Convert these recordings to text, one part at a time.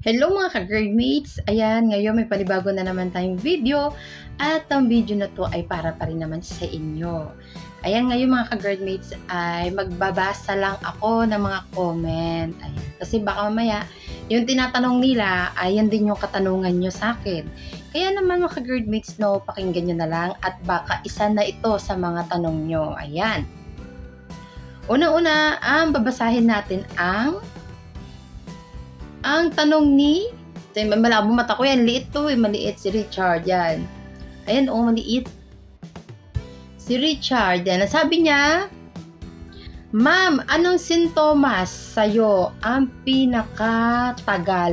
Hello mga ka-grandmates! Ayan, ngayon may panibago na naman tayong video at ang video na to ay para pa rin naman sa inyo. Ayan, ngayon mga ka-grandmates ay magbabasa lang ako ng mga comment. Ayan, kasi baka mamaya yung tinatanong nila ay yan din yung katanungan nyo sa akin. Kaya naman mga ka-grandmates, no, pakinggan nyo na lang at baka isa na ito sa mga tanong nyo. Ayan. Una-una, babasahin natin ang tanong ni, malabo mata ko yan, liit to maliit si Richard yan. Ayan, maliit. Si Richard, yan, sabi niya, Ma'am, anong sintomas sa'yo ang pinakamatagal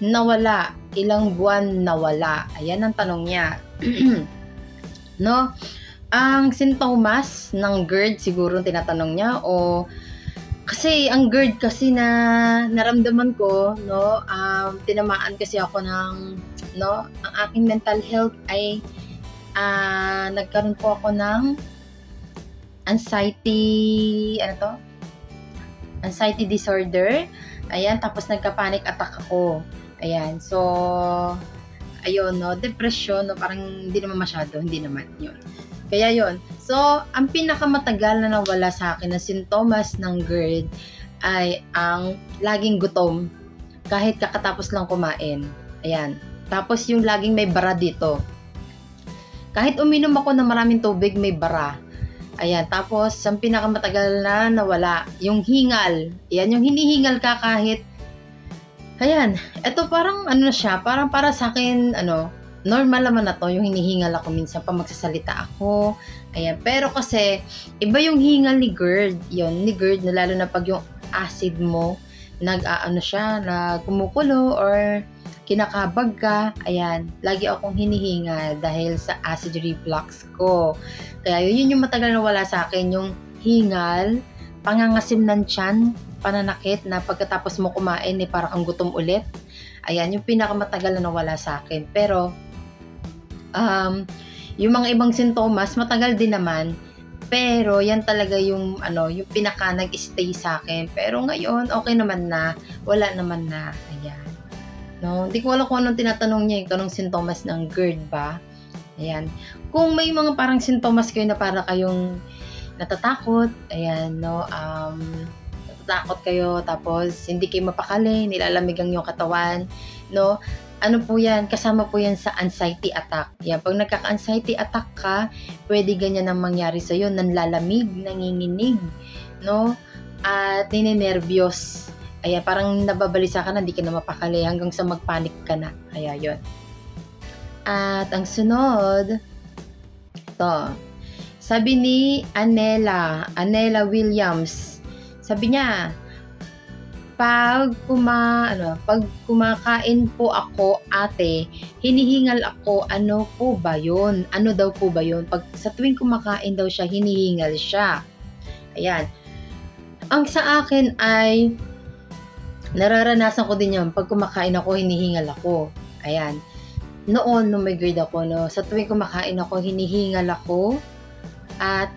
nawala? Ilang buwan nawala? Ayan ang tanong niya. No? Ang sintomas ng GERD siguro tinatanong niya o kasi ang GERD kasi na naramdaman ko, no, tinamaan kasi ako ng, no, ang aking mental health ay nagkaroon po ako ng anxiety disorder. Ayan, tapos nagka-panic attack ako. Ayan, so ayun, no, depression, no, parang hindi naman masyado, hindi naman yun. Kaya yon. So, ang pinakamatagal na nawala sa akin na sintomas ng GERD ay ang laging gutom kahit kakatapos lang kumain. Ayan. Tapos yung laging may bara dito. Kahit uminom ako ng maraming tubig, may bara. Ayan. Tapos, ang pinakamatagal na nawala, yung hingal. Ayan, yung hinihingal ka kahit ayan. Ito parang ano siya, parang para sa akin, normal naman na to, yung hinihingal ako minsan pa magsasalita ako. Ayan, pero kasi iba yung hingal ni GERD. Yun, ni GERD na lalo na pag yung acid mo kumukulo or kinakabag ka. Ayan, lagi akong hinihingal dahil sa acid reflux ko. Kaya yun yung matagal na wala sa akin, yung hingal, pangangasim ng tiyan, pananakit na pagkatapos mo kumain parang kang gutom ulit. Ayan, yung pinakamatagal na nawala sa akin. Pero yung mga ibang sintomas, matagal din naman. Pero, yan talaga yung, yung pinaka nag-stay sa akin. Pero ngayon, okay naman na. Wala naman na. Ayan. No? Hindi ko alam kung anong tinatanong niya, yung anong sintomas ng GERD ba. Ayan. Kung may mga parang sintomas kayo na para kayong natatakot, ayan, no, natatakot kayo, tapos hindi kayo mapakali, nilalamig ang yung katawan, no, ano po yan, kasama po yan sa anxiety attack. Yan, pag nagkaka-anxiety attack ka, pwede ganyan ang mangyari sa'yo, nanlalamig, nanginginig, no? At ninenervyos. Ayan, parang nababalisa ka na, hindi ka na mapakali hanggang sa magpanik ka na. Kaya yun. At ang sunod, ito. Sabi ni Anela Williams, sabi niya, pag kumakain po ako, ate, hinihingal ako, ano daw po ba yun? Pag sa tuwing kumakain daw siya, hinihingal siya. Ayan. Ang sa akin ay, nararanasan ko din yun. Pag kumakain ako, hinihingal ako. Ayan. Noon, nung may grade ako, no, sa tuwing kumakain ako, hinihingal ako. At,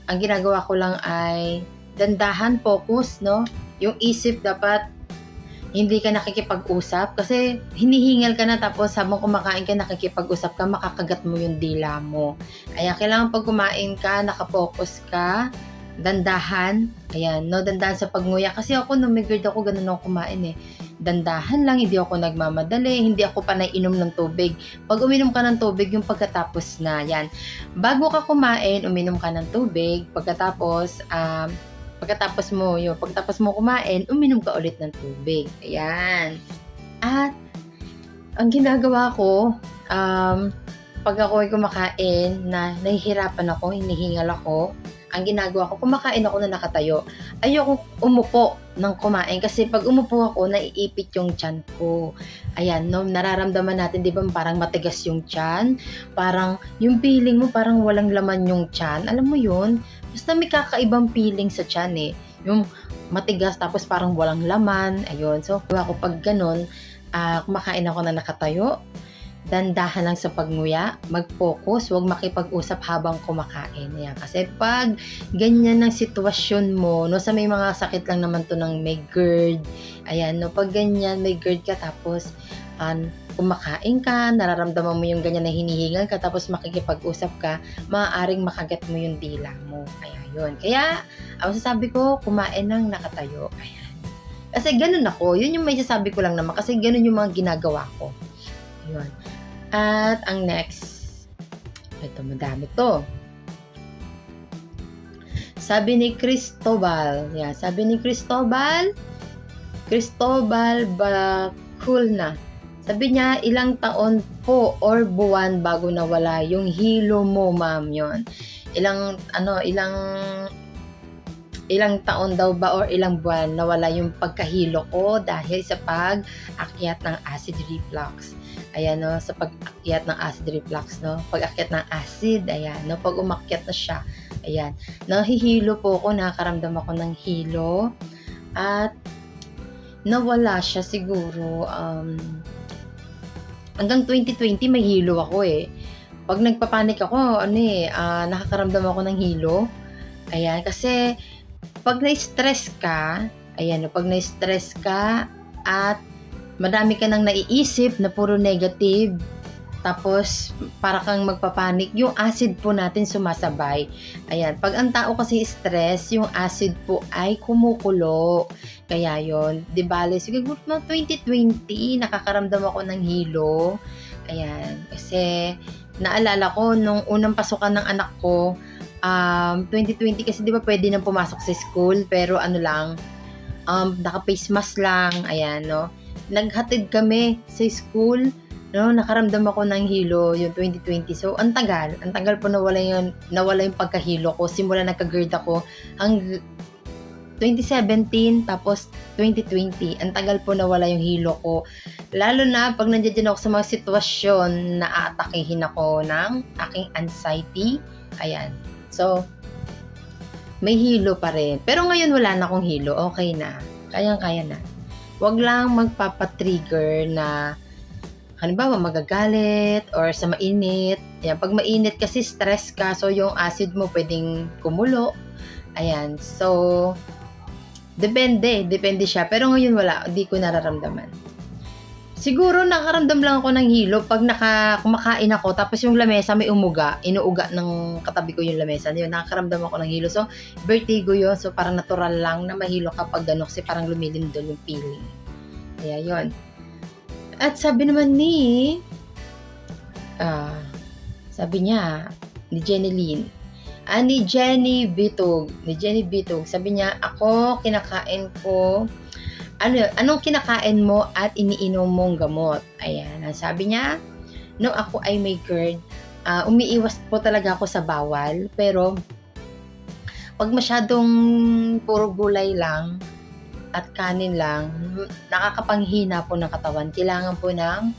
ang ginagawa ko lang ay, dandahan, focus, no? Yung isip dapat hindi ka nakikipag-usap kasi hinihingal ka na tapos habang kumakain ka nakikipag-usap ka, makakagat mo yung dila mo. Kaya kailangan pag kumain ka, nakapokus ka, dandahan. Ayan, no, dandahan sa pagnguya. Kasi ako, nung may grade ako, ganun ako kumain Dandahan lang, hindi ako nagmamadali, hindi ako panay inom ng tubig. Pag uminom ka ng tubig, yung pagkatapos na, yan. Bago ka kumain, uminom ka ng tubig. Pagkatapos mo kumain, uminom ka ulit ng tubig. Ayan. At, ang ginagawa ko, pag ako ay kumakain na nahihirapan ako, hinihingal ako, ang ginagawa ko, kumakain ako na nakatayo. Ayoko umupo ng kumain kasi pag umupo ako, naiipit yung tiyan ko. Ayan, no, nararamdaman natin, di ba, parang matigas yung tiyan, parang yung feeling mo parang walang laman yung tiyan. Alam mo yun? Basta may kakaibang feeling sa tiyan yung matigas tapos parang walang laman. Ayun, so ako pag ganun, kumakain ako na nakatayo, dandahan lang sa pagnguya, mag-focus, huwag makipag-usap habang kumakain. Ayan. Kasi pag ganyan ang sitwasyon mo, no, sa may mga sakit lang naman to ng may GERD, ayan, no, pag ganyan, may GERD ka, tapos kumakain ka, nararamdaman mo yung ganyan na hinihingal ka, tapos makikipag-usap ka, maaaring makagat mo yung dila mo. Kaya yun. Kaya, ang sasabi ko, kumain ng nakatayo. Ayan. Kasi ganun ako. Yun yung may sasabi ko lang naman. Kasi ganun yung mga ginagawa ko. Ayun. At ang next, ito madami to. Sabi ni Cristobal, sabi ni Cristobal Baculna. Sabi niya, ilang taon po or buwan bago nawala yung hilo mo, ma'am, yon. Ilang taon daw ba or ilang buwan nawala yung pagkahilo ko dahil sa pag-akyat ng acid reflux. Ayan, no, sa pag-akyat ng acid reflux, no, pag-akyat ng acid, ayan, no, pag umakyat na siya, ayan, nahihilo po ako, nakakaramdam ako ng hilo, at nawala siya siguro, hanggang 2020 may hilo ako eh. Pag nagpapanik ako, nakakaramdam ako ng hilo, ayan, kasi pag na-stress ka, ayan, pag na-stress ka, at madami ka nang naiisip na puro negative, tapos para kang magpapanik, yung acid po natin sumasabay. Ayan, pag ang tao kasi stress, yung acid po ay kumukulo. Kaya yon, di bale, siguro 2020, nakakaramdam ako ng hilo. Ayan, kasi naalala ko, nung unang pasukan ng anak ko, 2020 kasi di ba pwede nang pumasok sa school, pero naka-face mask lang, ayan, no. Naghatid kami sa school, no, nakaramdam ako ng hilo yung 2020. So, ang tagal po nawala yung pagkahilo ko. Simula nagka-GERD ako, hanggang 2017, tapos 2020. Ang tagal po nawala yung hilo ko. Lalo na pag nandiyan ako sa mga sitwasyon na aatakihin ako ng aking anxiety. Ayan. So, may hilo pa rin. Pero ngayon wala na akong hilo. Okay na. Kayang-kaya na. Huwag lang magpapatrigger na halimbawa magagalit or sa mainit. Ayan, pag mainit kasi stress ka, so yung acid mo pwedeng kumulo. Ayan, so depende siya. Pero ngayon wala, hindi ko nararamdaman. Siguro nakaramdam lang ako ng hilo pag kumakain ako, tapos yung lamesa may inuuga ng katabi ko yung lamesa. Yun, nakakaramdam ako ng hilo. So, vertigo yun. So, parang natural lang na mahilo kapag gano'n, kasi parang lumilindol yung feeling. Kaya yun. At sabi naman sabi niya, ni Jenny Lynn, ni Jenny Bitog, sabi niya, ako, kinakain ko, anong kinakain mo at iniinom mong gamot? Ayan, sabi niya, nung ako ay may GERD, umiiwas po talaga ako sa bawal, pero pag masyadong puro gulay lang at kanin lang, nakakapanghina po ng katawan. Kailangan po ng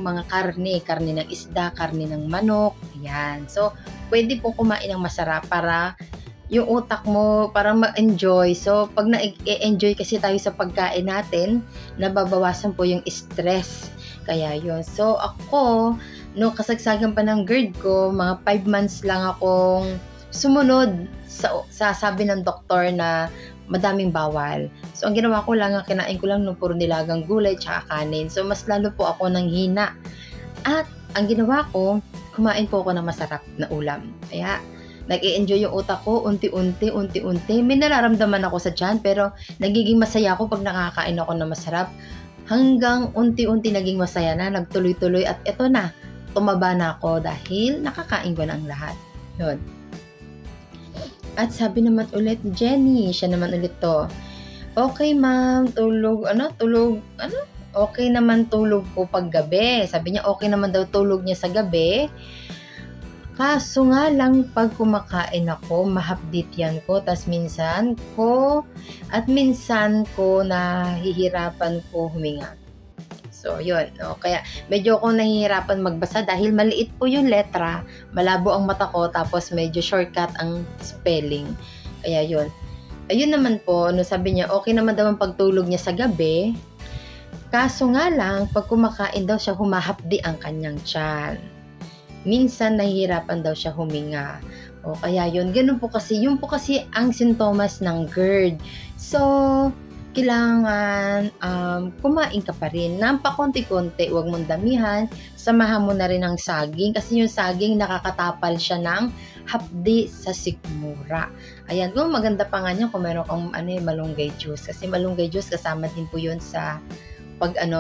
mga karne ng isda, karne ng manok, ayan. So, pwede po kumain ng masarap para yung utak mo parang ma-enjoy. So, pag na-enjoy kasi tayo sa pagkain natin, nababawasan po yung stress. Kaya yun. So, ako, no, kasagsagan pa ng GERD ko, mga 5 months lang akong sumunod sa sabi ng doktor na madaming bawal. So, ang ginawa ko lang, kinain ko lang ng puro nilagang gulay tsaka kanin. So, mas lalo po ako ng hina. At, ang ginawa ko, kumain po ako ng masarap na ulam. Kaya, nag-i-enjoy yung utak ko, unti-unti. May nararamdaman ako sa tiyan, pero nagiging masaya ako pag nakakain ako ng masarap. Hanggang unti-unti naging masaya na, nagtuloy-tuloy, at eto na, tumaba na ako dahil nakakain ko na ang lahat. Yun. At sabi naman ulit, Jenny, siya naman ulit to. Okay ma'am, okay naman tulog ko pag gabi. Sabi niya, okay naman daw tulog niya sa gabi. Kaso nga lang, pag kumakain ako, mahapdit yan ko. Tas minsan ko nahihirapan ko huminga. So, yun. No? Kaya, medyo ako nahihirapan magbasa dahil maliit po yung letra, malabo ang mata ko, tapos medyo shortcut ang spelling. Kaya, yun. Ayun naman po, no, sabi niya, okay naman daw ang pagtulog niya sa gabi. Kaso nga lang, pag kumakain daw siya, humahapdi ang kanyang tiyan. Minsan, nahihirapan daw siya huminga. O kaya yun, ganun po kasi, yun po kasi ang sintomas ng GERD. So, kailangan kumain ka pa rin ng pakonti-konti, huwag mong damihan, samahan mo na rin ng saging kasi yung saging nakakatapal siya ng hapdi sa sikmura. Ayan, kung maganda pa nga niya kung meron kang malunggay juice kasi malunggay juice kasama din po yun sa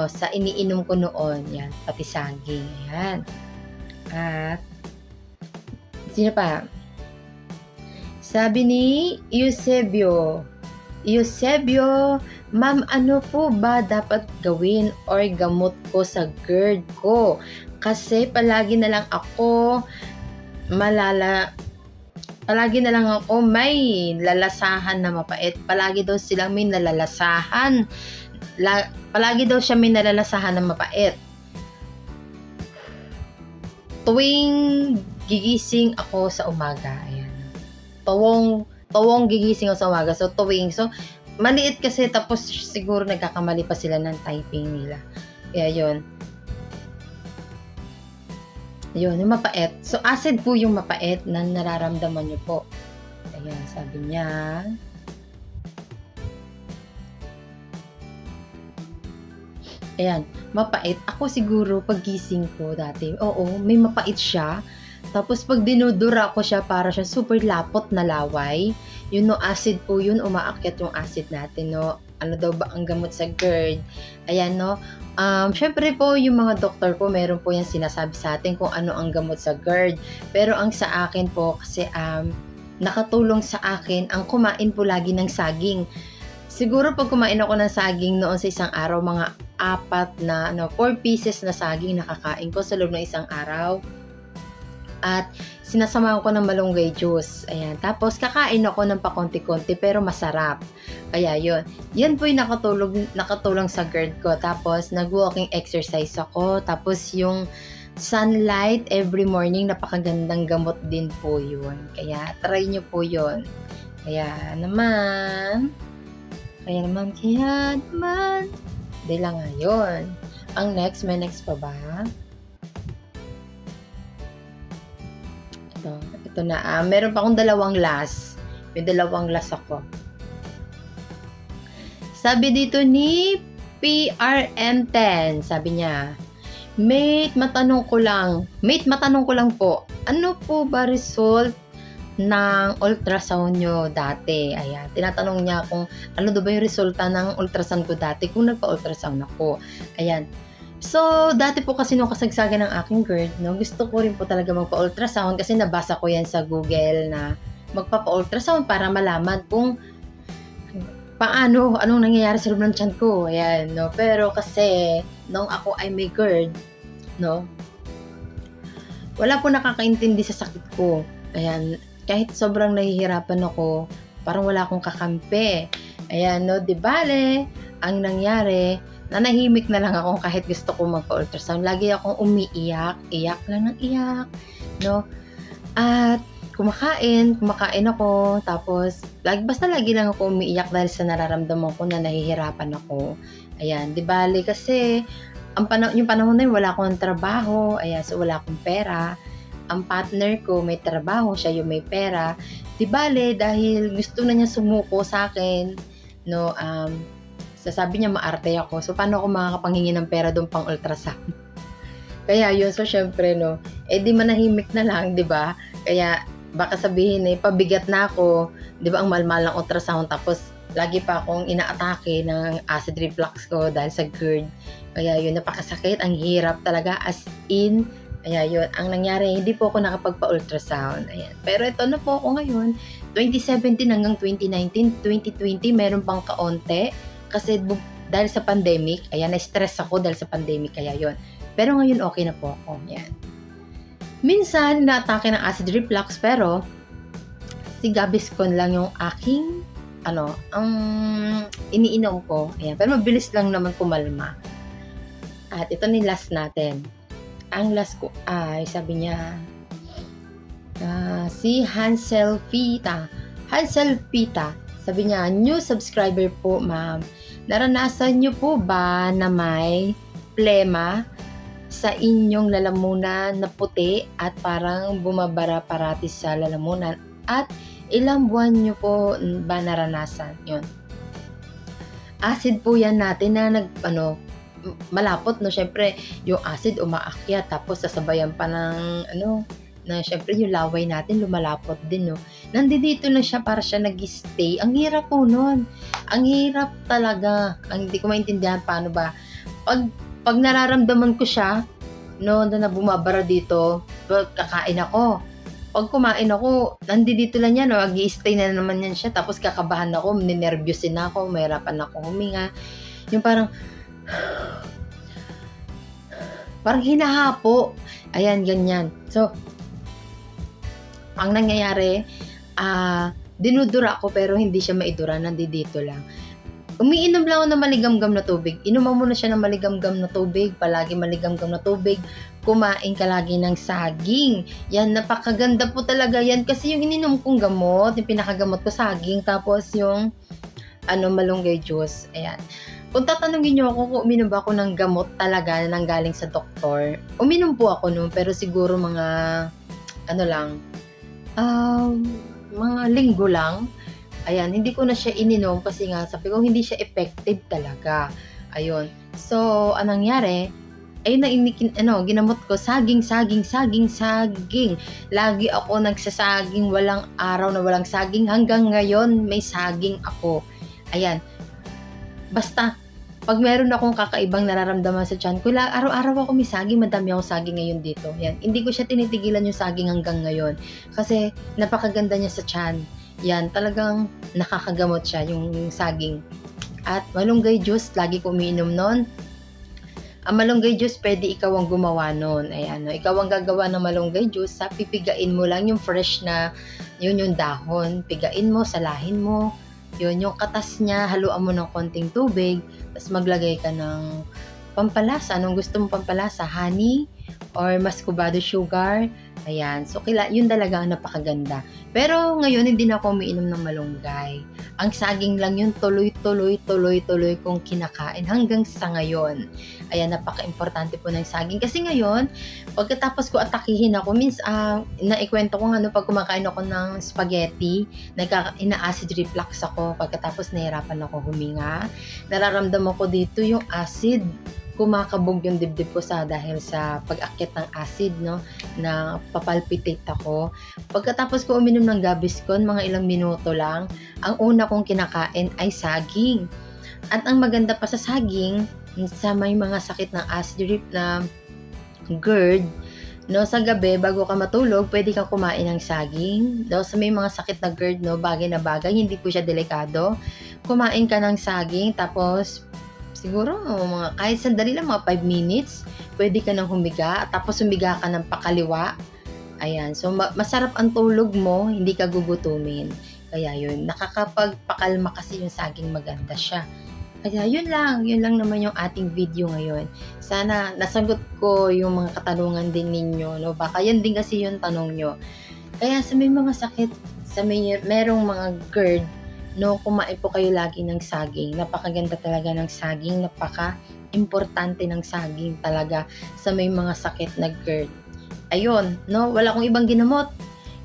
sa iniinom ko noon, yan, pati saging, ayan. At sino pa? Sabi ni Eusebio, ma'am, ano po ba dapat gawin or gamot ko sa GERD ko? Kasi palagi na lang ako may lalasahan na mapait. Palagi daw silang may nalalasahan. Palagi daw siya may nalalasahan na mapait. Tuwing gigising ako sa umaga, ayan. Tuwong gigising ako sa umaga. So, maliit kasi tapos siguro nagkakamali pa sila ng typing nila. Kaya yun. Yun, yung mapait. So, acid po yung mapait na nararamdaman nyo po. Ayan, sabi niya. Ayan, mapait. Ako siguro, paggising ko dati, may mapait siya. Tapos, pag dinudura ko siya, para siya super lapot na laway. Yun, acid po yun, umaakyat yung acid natin, no? Ano daw ba ang gamot sa GERD? Ayan, no? Syempre po, yung mga doktor po, meron po yan sinasabi sa atin kung ano ang gamot sa GERD. Pero ang sa akin po, kasi nakatulong sa akin ang kumain po lagi ng saging. Siguro pag kumain ako ng saging noon sa isang araw, mga 4 pieces na saging nakakain ko sa loob ng isang araw. At sinasamahan ko ng malunggay juice. Ayan. Tapos kakain ako ng pakonti-konti pero masarap. Kaya yun. Yan po yung nakatulong sa GERD ko. Tapos nag-walking exercise ako. Tapos yung sunlight every morning, napakagandang gamot din po yun. Kaya try nyo po yun. Kaya naman. Hindi lang ngayon. Ang may next pa ba? Ito na. Meron pa akong 2 last. May 2 last ako. Sabi dito ni PRM10, sabi niya, Mate, matanong ko lang po, ano po ba result ng ultrasound nyo dati? Ayan, tinatanong niya kung ano daw ba yung resulta ng ultrasound ko dati kung nagpa-ultrasound ako. Ayan. So, dati po kasi nung kasagsagan ng aking GERD, no, gusto ko rin po talaga magpa-ultrasound kasi nabasa ko yan sa Google na magpapa-ultrasound para malaman kung anong nangyayari sa loob ng tiyan ko. Ayan, no. Pero kasi, nung ako ay may GERD, no, wala po nakakaintindi sa sakit ko. Ayan, kahit sobrang nahihirapan ako, parang wala akong kakampi. Ayan, no, di bale, ang nangyari, nanahimik na lang ako kahit gusto ko magpa-ultrasound. Lagi akong umiiyak, iyak lang ng iyak, no? At kumakain ako, tapos basta lagi lang ako umiiyak dahil sa nararamdaman ko na nahihirapan ako. Ayan, di bale kasi yung panahon na yun, wala akong trabaho, ayan, so wala akong pera. Ang partner ko may trabaho, siya yung may pera. Di bale, dahil gusto na niya sumuko sa akin, no, sasabi niya maarte ako. So, paano ako makakapanghingi ng pera doon pang ultrasound? Kaya yun, so syempre, no, di manahimik na lang, di ba? Kaya, baka sabihin pabigat na ako, di ba, ang mahal-mahal ng ultrasound, tapos, lagi pa akong inaatake ng acid reflux ko dahil sa GERD. Kaya yun, napakasakit, ang hirap talaga, as in. Kaya yun, ang nangyari, hindi po ako nakapagpa-ultrasound. Ayan. Pero ito na po ako ngayon, 2017 hanggang 2019, 2020, meron pang kaunti. Kasi dahil sa pandemic, ayan, na-stress ako dahil sa pandemic, kaya yun. Pero ngayon, okay na po ako. Ayan. Minsan, na-atake ng acid reflux, pero si Gaviscon lang yung aking, ang iniinom ko. Ayan. Pero mabilis lang naman kumalma. At ito ni last natin. Ang last ko ay, sabi niya, si Hansel Pita. Sabi niya, new subscriber po, ma'am. Naranasan niyo po ba na may plema sa inyong lalamunan na puti at parang bumabara parati sa lalamunan? At ilang buwan niyo po ba naranasan yun? Acid po yan natin na malapot, no? Syempre, yung acid umaakyat, tapos sasabayan pa ng na syempre yung laway natin lumalapot din, no? Nandito na siya, para siya nag-stay. Ang hirap po nun. Ang hirap talaga. Hindi ko maintindihan paano ba. Pag nararamdaman ko siya, no, na bumabara dito, kakain ako. Pag kumain ako, nandito lang yan, no, mag-i-stay na naman yan siya. Tapos kakabahan ako, ninervyusin ako, mahirapan ako huminga. Yung parang hinahapo. Ayan, ganyan. So, ang nangyayari, dinudura ako pero hindi siya maidura, nandito lang. Umiinom lang ako ng maligamgam na tubig. Inuman mo na siya ng maligamgam na tubig, palagi maligamgam na tubig. Kumain ka lagi ng saging. Yan, napakaganda po talaga yan. Kasi yung ininom kong gamot, yung pinakagamot ko saging, tapos yung malunggay juice. Ayan. Kung tatanungin niyo ako kung uminom ba ako ng gamot talaga na nanggaling sa doktor, uminom po ako noon, pero siguro mga mga linggo lang. Ayan, hindi ko na siya ininom kasi nga sabi ko hindi siya effective talaga. Ayun. So, anong nangyari? Ayun na ginamot ko, saging. Lagi ako nagsasaging, walang araw na walang saging. Hanggang ngayon, may saging ako. Ayan. Basta, pag meron akong kakaibang nararamdaman sa tiyan ko, araw-araw ako may saging, madami akong saging ngayon dito. Yan. Hindi ko siya tinitigilan yung saging hanggang ngayon. Kasi, napakaganda niya sa tiyan. Yan, talagang nakakagamot siya, yung saging. At malunggay juice, lagi ko umiinom nun. Ang malunggay juice, pwede ikaw ang gumawa nun. Ayan, ikaw ang gagawa ng malunggay juice, pipigain mo lang yung fresh na, yun yung dahon. Pigain mo, salahin mo. Yun, yung katas niya, haluan mo ng konting tubig, tapos maglagay ka ng pampalasa. Anong gusto mong pampalasa? Honey or mascubado sugar. Ayan. So, yun talaga ang napakaganda. Pero ngayon, hindi na ako umiinom ng malunggay. Ang saging lang yun, tuloy kong kinakain hanggang sa ngayon. Ayan, napaka-importante po ng saging. Kasi ngayon, pagkatapos ko atakihin ako, naikwento ko nga, pag kumakain ako ng spaghetti, ina-acid reflux ako. Pagkatapos nahirapan ako huminga. Nararamdaman ko dito yung acid. Kumakabog yung dibdib ko dahil sa pag-akyat ng acid, no, na papalpitate ako. Pagkatapos ko uminom ng Gaviscon, mga ilang minuto lang, ang una kong kinakain ay saging. At ang maganda pa sa saging, sa may mga sakit ng acid na GERD, no, sa gabi, bago ka matulog, pwede kang kumain ng saging. No, sa may mga sakit na GERD, no, bagay na bagay, hindi po siya delikado. Kumain ka ng saging, tapos siguro, kahit sandali lang, mga 5 minutes, pwede ka nang humiga, tapos humiga ka ng pakaliwa. Ayan, so masarap ang tulog mo, hindi ka gugutumin. Kaya yun, nakakapagpakalma kasi yung saging, maganda siya. Kaya yun lang naman yung ating video ngayon. Sana nasagot ko yung mga katanungan din ninyo, no? Baka yan din kasi yung tanong nyo. Kaya sa may mga sakit, merong mga GERD, no, kumain po kayo lagi ng saging. Napakaganda talaga ng saging. Napaka-importante ng saging talaga sa may mga sakit na GERD. Ayun, no, wala akong ibang ginamot.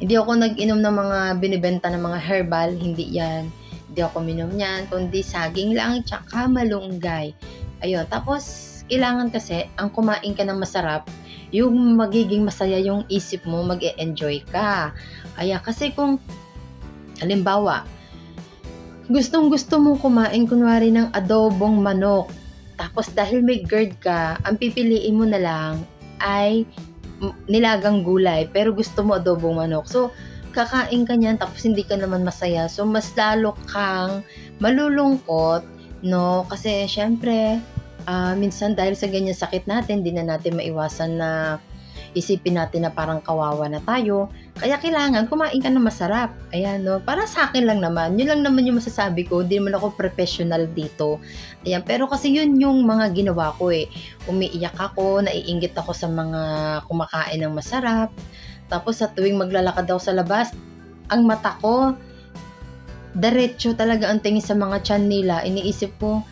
Hindi ako nag-inom ng mga binibenta ng mga herbal. Hindi yan. Hindi ako minom yan. Kundi saging lang, tsaka malunggay. Ayun, tapos kailangan kasi ang kumain ka ng masarap, yung magiging masaya yung isip mo, mag-e-enjoy ka. Kaya kasi kung halimbawa, gustong-gusto mong kumain kunwari ng adobong manok. Tapos dahil may GERD ka, ang pipiliin mo na lang ay nilagang gulay. Pero gusto mo adobong manok. So, kakain ka niyan tapos hindi ka naman masaya. So, mas lalo kang malulungkot, no? Kasi syempre, minsan dahil sa ganyan sakit natin, di na natin maiwasan na isipin natin na parang kawawa na tayo. Kaya kailangan kumain ka na masarap. Ayan, no? Para sa akin lang naman. Yun lang naman yung masasabi ko. Hindi naman ako professional dito. Ayan, pero kasi yun yung mga ginawa ko eh. Umiiyak ako, naiinggit ako sa mga kumakain ng masarap. Tapos sa tuwing maglalakad ako sa labas, ang mata ko, diretso talaga ang tingin sa mga tiyan nila. Iniisip ko,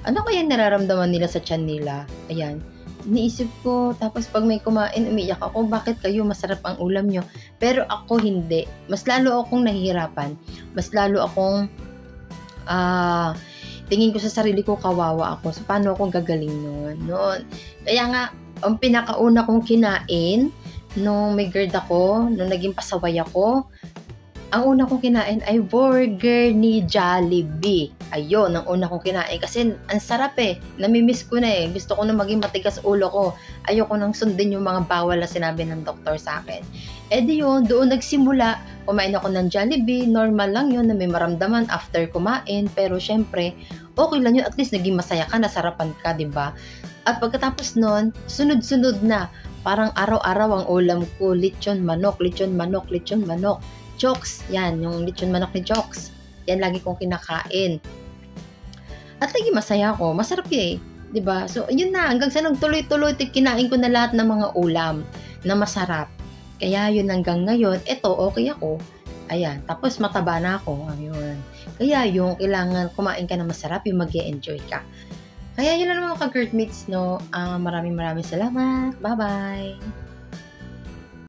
Ano kaya nararamdaman nila sa tiyan nila? Ayan, iniisip ko. Tapos 'pag may kumain, umiiyak ako, "Bakit kayo masarap ang ulam niyo?" Pero ako hindi. Mas lalo akong nahihirapan. Mas lalo akong, tingin ko sa sarili ko kawawa ako. So, paano ako gagaling no'n? Kaya nga, ang pinakauna kong kinain nung may GERD ako, nung naging pasaway ako, ang una kong kinain ay burger ni Jollibee. Ayun, ang una kong kinain kasi ang sarap nami-miss ko na gusto ko na maging matigas ulo ko. Ayoko nang sundin yung mga bawal na sinabi ng doktor sa akin. Di yun, doon nagsimula, kumain ako ng Jollibee, normal lang yun na may maramdaman after kumain, pero syempre, okay lang yun, at least naging masaya ka, nasarapan ka, di ba? At pagkatapos nun, sunod-sunod na, parang araw-araw ang ulam ko, lechon manok, lechon manok, lechon manok. Chokes, yan, yung lechon manok ni Chokes. Yan lagi kong kinakain. At lagi masaya ako, masarap 'di ba? So, yun na, hanggang sa nagtuloy-tuloy, kinain ko na lahat ng mga ulam na masarap. Kaya yun hanggang ngayon, eto, okay ako. Ayan, tapos mataba na ako, ayun. Kaya yung kailangan kumain ka na masarap, yung mag-e-enjoy ka. Kaya yun lang mga ka-GERD mates, no? Maraming salamat. Bye-bye!